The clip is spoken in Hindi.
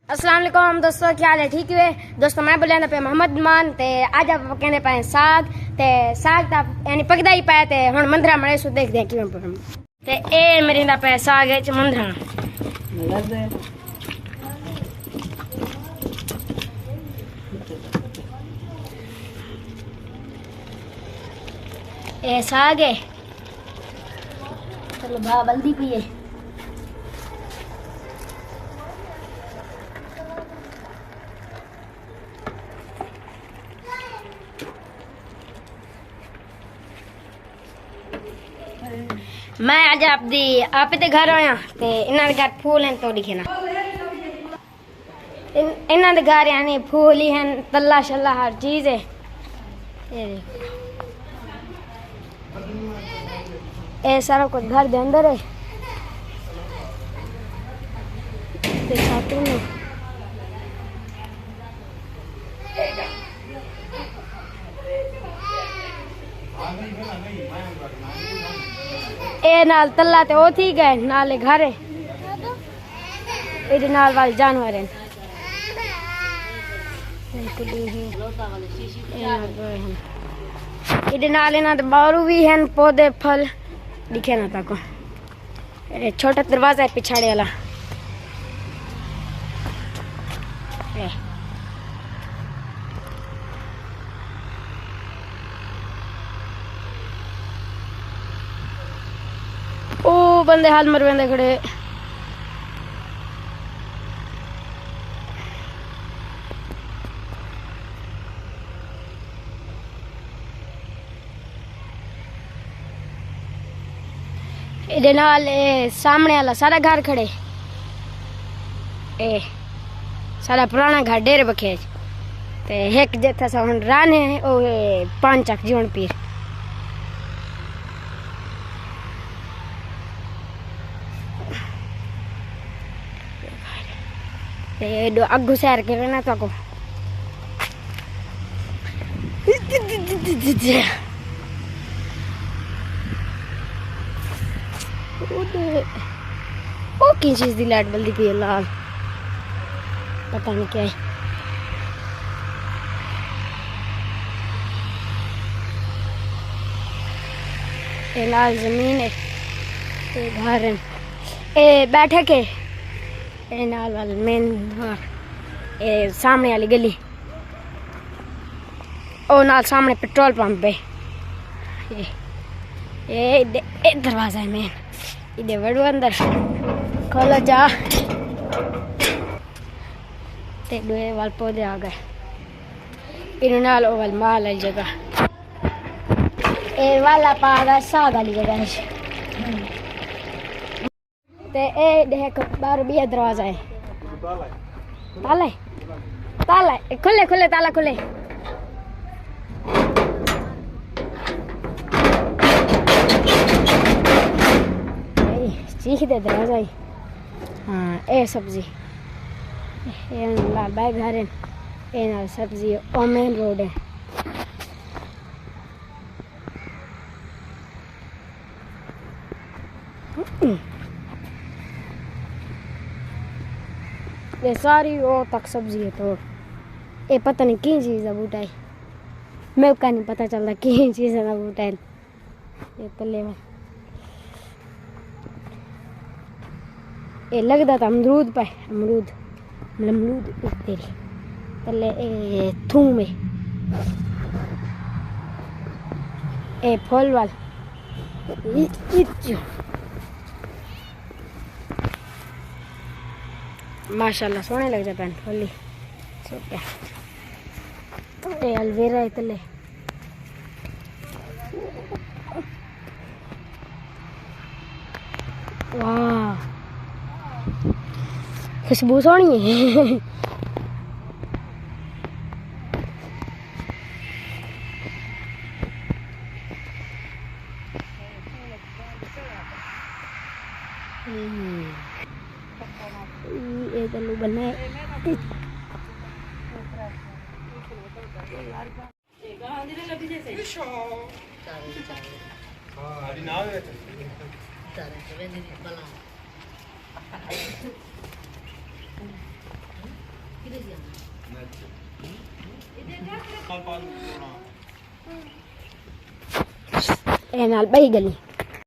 अस्सलाम वालेकुम दोस्तों, क्या हाल है? ठीक है दोस्तों, मैं बोलिया पे मोहम्मद मान ते आज आप कहने पाए साग ते साग ता यानी पकदा ही पाए ते हुन मंदरा मळे सु देख दे किवें पर ते ए मेरी दा पे साग है च मंदरा ए साग है। चलो बा बल्दी पिए मैं आज आप ते घर आया ते इन्हां दे घर फूल हैं तो दिखे ना इन्हां दे घर यानी फूल ही हैं, तल्ला शल्ला हर चीज है। ये देखो ये सारा कुछ घर दे अंदर है ते छातों में ए नाल तल्ला ते ओ थी गए नाले घर है इधर नाल वाले जानवर हैं इधर नाल इन्हां दे बारू भी हैं पौधे फल दिखे ना ताको छोटा दरवाजा है पिछाड़े वाला ओ बंदे हाल मर बंदे खड़े इधर नाल सामने वाला सारा घर खड़े ए सारा पुराना घर डेरे बखे ते एक जैसा सा हुन राने ओ पांच चक जीवन पीर ते दो अगु सैर के ना तो को ओ की चीज दी लाइट बल्दी पी लाल पता नहीं क्या है। ये लाल जमीन है ये घर है ए बैठक है ए नाल वाल मेन द्वार ए सामने वाली गली ओ नाल सामने पेट्रोल पंप है ये दरवाजा है मेन इधे वड़ो अंदर खोलो जा ते दोए वाल पौधे आ गए इन नाल ओ वाल माल वाली जगह ए वाला पागा साग वाली जगह है ते ए देख बाहर भी दरवाजा है ताला ताला खुले खुले ताला खुले सीख दे दरवाजा ही हाँ ए सब्जी ए लाल बाई घर है ए नाल सब्जी ओ मेन रोड है ये सारी वो तक सब्जी है तो ये पता नहीं की चीज़ है बूटा है मैं का नहीं पता चलता की चीज़ है बूटा है ये तले में ये लगता था अमरूद पे अमरूद तेरी तले ए थूम है ए फल वाल माशाल्लाह सोने लग जाता है फली क्या ए अलवेरा है तले वाह खुशबू सोनी है ये तलू बने ਇਹ ਨਾਲ ਬਈ ਗਲੀ